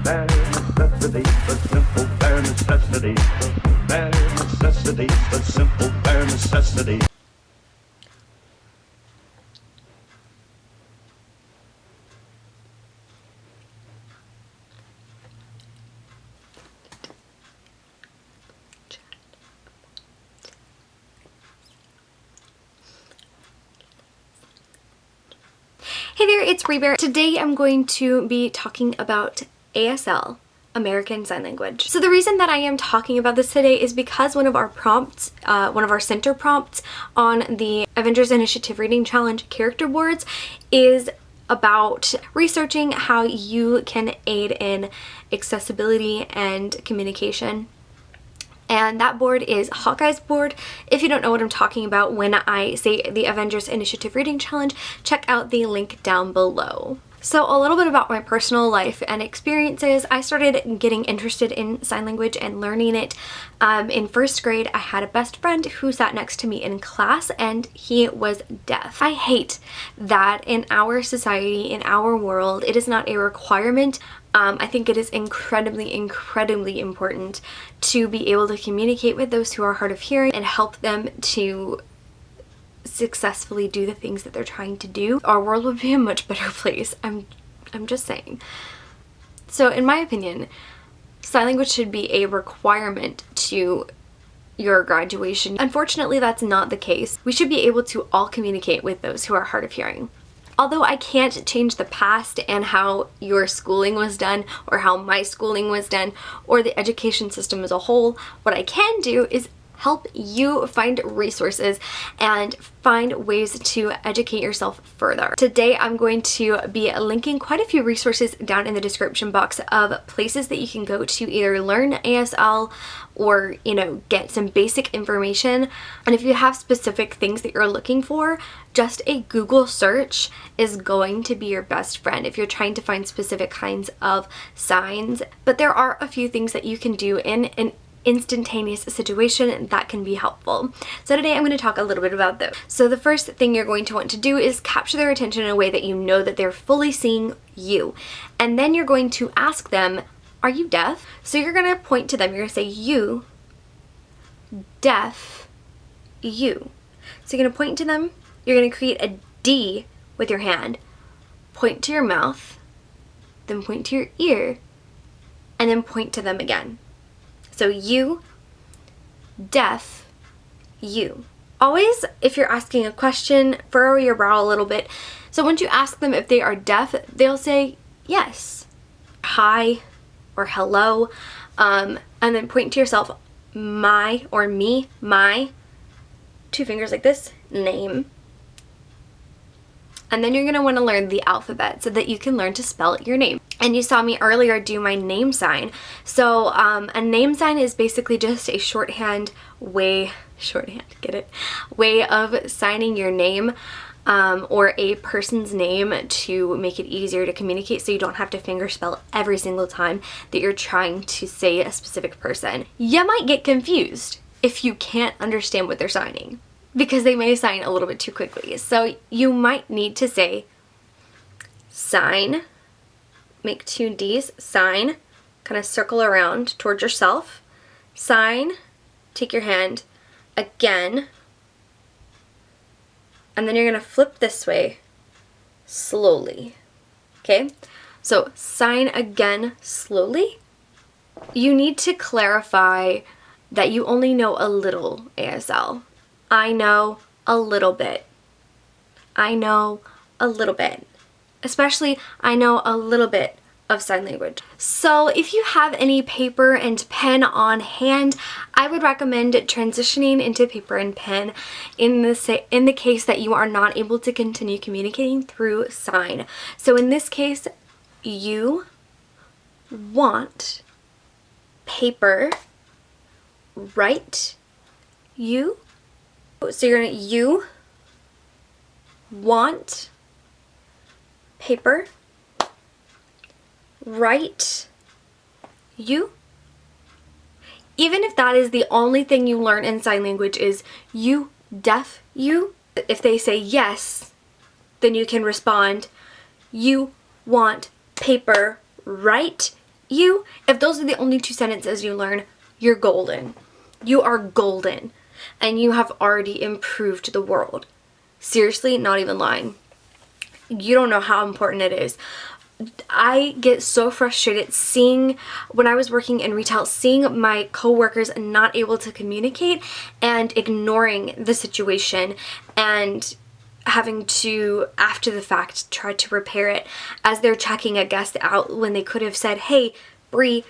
Bare necessity, but simple bare necessity. Bare necessity, but simple bare necessity. Hey there, it's Rebear. Today I'm going to be talking about ASL, American Sign Language. So the reason that I am talking about this today is because one of our prompts, one of our center prompts on the Avengers Initiative Reading Challenge character boards is about researching how you can aid in accessibility and communication. And that board is Hawkeye's board. If you don't know what I'm talking about when I say the Avengers Initiative Reading Challenge, check out the link down below. So a little bit about my personal life and experiences. I started getting interested in sign language and learning it in first grade. I had a best friend who sat next to me in class and he was deaf. I hate that in our society, in our world, it is not a requirement. I think it is incredibly important to be able to communicate with those who are hard of hearing and help them to successfully do the things that they're trying to do. Our world would be a much better place. I'm just saying. So in my opinion, sign language should be a requirement to your graduation. Unfortunately, that's not the case. We should be able to all communicate with those who are hard of hearing. Although I can't change the past and how your schooling was done or how my schooling was done or the education system as a whole, what I can do is help you find resources and find ways to educate yourself further. Today I'm going to be linking quite a few resources down in the description box of places that you can go to either learn ASL or, you know, get some basic information. And if you have specific things that you're looking for, just a Google search is going to be your best friend if you're trying to find specific kinds of signs. But there are a few things that you can do in an instantaneous situation that can be helpful. So today I'm going to talk a little bit about those. So the first thing you're going to want to do is capture their attention in a way that you know that they're fully seeing you. And then you're going to ask them, are you deaf? So you're going to point to them. You're going to say, you, deaf, you. So you're going to point to them. You're going to create a D with your hand. Point to your mouth, then point to your ear, and then point to them again. So you, deaf, you. Always, if you're asking a question, furrow your brow a little bit. So once you ask them if they are deaf, they'll say yes, hi, or hello, and then point to yourself, my, or me, my, 2 fingers like this, name. And then you're going to want to learn the alphabet so that you can learn to spell your name. And you saw me earlier do my name sign. So a name sign is basically just a way of signing your name or a person's name to make it easier to communicate so you don't have to finger spell every single time that you're trying to say a specific person. You might get confused if you can't understand what they're signing, because they may sign a little bit too quickly. So you might need to say sign, make 2 D's, sign, kind of circle around towards yourself, sign, take your hand again, and then you're going to flip this way slowly. Okay? So sign again slowly. You need to clarify that you only know a little ASL. I know a little bit. I know a little bit. Especially, I know a little bit of sign language. So if you have any paper and pen on hand, I would recommend transitioning into paper and pen in the case that you are not able to continue communicating through sign. So in this case, you want paper, write, you. So you're gonna, you want paper, write, you. Even if that is the only thing you learn in sign language is you, deaf, you. If they say yes, then you can respond, you want paper, write, you, if those are the only 2 sentences you learn, you're golden. You are golden. And you have already improved the world. Seriously, not even lying. You don't know how important it is. I get so frustrated seeing, when I was working in retail, seeing my coworkers not able to communicate and ignoring the situation and having to, after the fact, try to repair it as they're checking a guest out when they could have said, hey, Bree,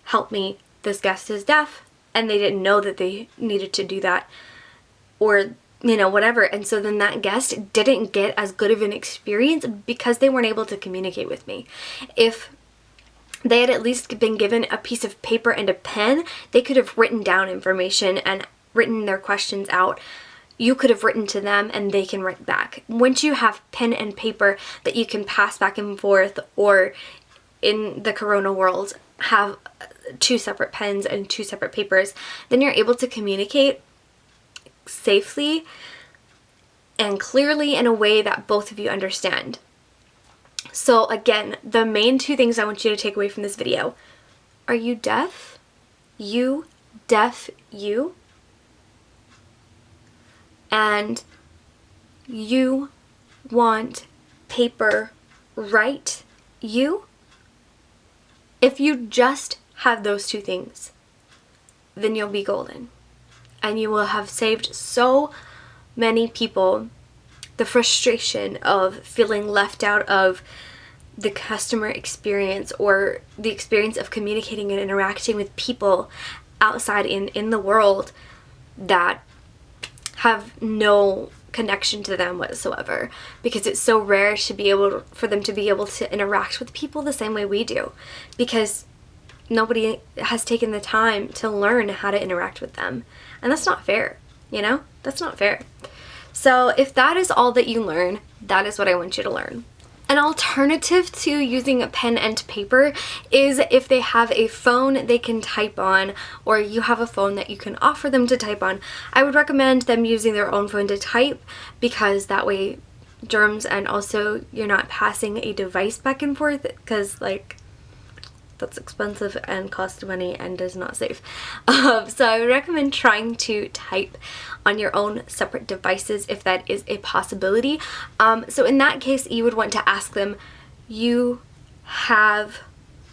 help me, this guest is deaf, and they didn't know that they needed to do that, or whatever. And so then that guest didn't get as good of an experience because they weren't able to communicate with me. If they had at least been given a piece of paper and a pen, they could have written down information and written their questions out. You could have written to them and they can write back. Once you have pen and paper that you can pass back and forth, or in the corona world, have 2 separate pens and 2 separate papers, then you're able to communicate safely and clearly in a way that both of you understand. So again, the main 2 things I want you to take away from this video. Are you deaf? You deaf you? And you want paper right you? If you just have those 2 things, then you'll be golden. And you will have saved so many people the frustration of feeling left out of the customer experience, or the experience of communicating and interacting with people outside in the world that have no connection to them whatsoever, because it's so rare to be able for them to be able to interact with people the same way we do, because nobody has taken the time to learn how to interact with them. And that's not fair, That's not fair. So if that is all that you learn, that is what I want you to learn. An alternative to using a pen and paper is if they have a phone they can type on, or you have a phone that you can offer them to type on. I would recommend them using their own phone to type, because that way germs, and also you're not passing a device back and forth, because that's expensive and costs money and is not safe. So I would recommend trying to type on your own separate devices if that is a possibility. So in that case, you would want to ask them, you have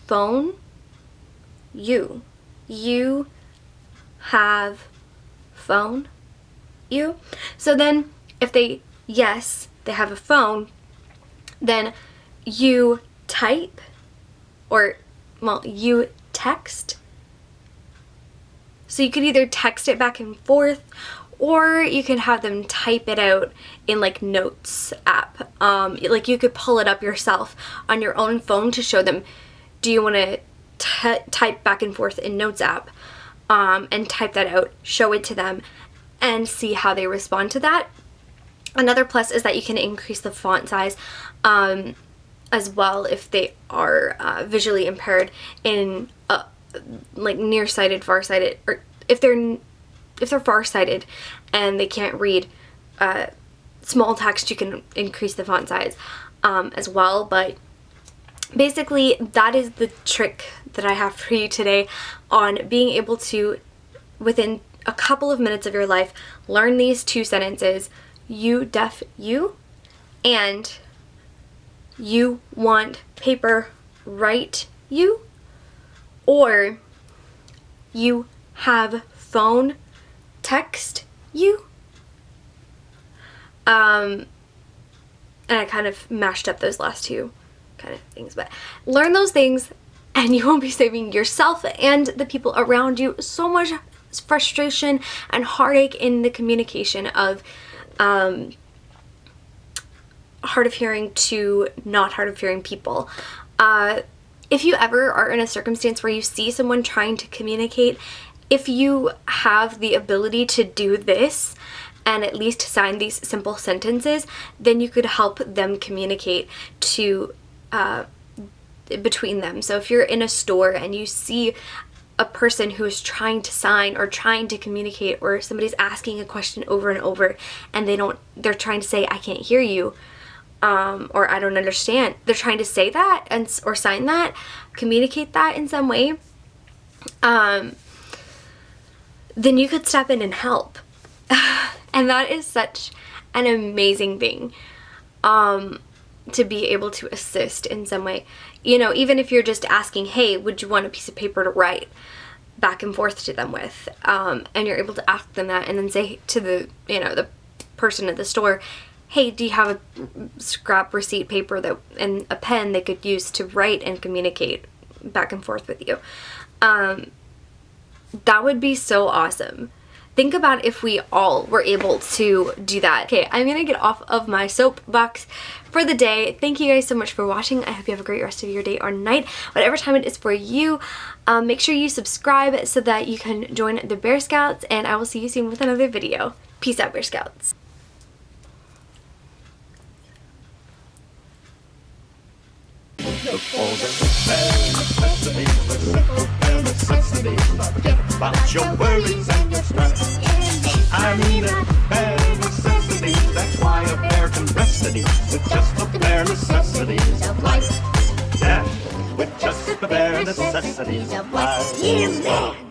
phone? You have phone? You? So then if yes, they have a phone, then you type, or you text. So you could either text it back and forth, or you can have them type it out in Notes app. You could pull it up yourself on your own phone to show them, do you want to type back and forth in Notes app, and type that out, show it to them, and see how they respond to that. Another plus is that you can increase the font size as well if they are visually impaired in nearsighted, farsighted, or if they're farsighted and they can't read small text, you can increase the font size as well. But basically, that is the trick that I have for you today on being able to, within a couple of minutes of your life, learn these 2 sentences: you deaf you, and you want paper right you, or you have phone text you. And I kind of mashed up those last 2 kind of things, but learn those things and you will be saving yourself and the people around you so much frustration and heartache in the communication of hard of hearing to not hard of hearing people. If you ever are in a circumstance where you see someone trying to communicate, if you have the ability to do this and at least sign these simple sentences, then you could help them communicate to between them. So if you're in a store and you see a person who is trying to sign or trying to communicate, or somebody's asking a question over and over and they're trying to say, I can't hear you, or I don't understand. They're trying to say that or sign that, communicate that in some way. Then you could step in and help. And that is such an amazing thing, to be able to assist in some way. You know, even if you're just asking, hey, would you want a piece of paper to write back and forth to them with, and you're able to ask them that, and then say to the, you know, the person at the store, hey, do you have a scrap receipt paper that and a pen they could use to write and communicate back and forth with you? That would be so awesome. Think about if we all were able to do that. Okay, I'm gonna get off of my soapbox for the day. Thank you guys so much for watching. I hope you have a great rest of your day or night, whatever time it is for you. Make sure you subscribe so that you can join the Bear Scouts, and I will see you soon with another video. Peace out, Bear Scouts. Look for the bare necessities, the simple bare necessities. Forget about your worries and your stress. I mean it, bare necessities. That's why a bear can rest at ease with just the bare necessities of life. Yeah, with just the bare necessities of life. Yeah, man.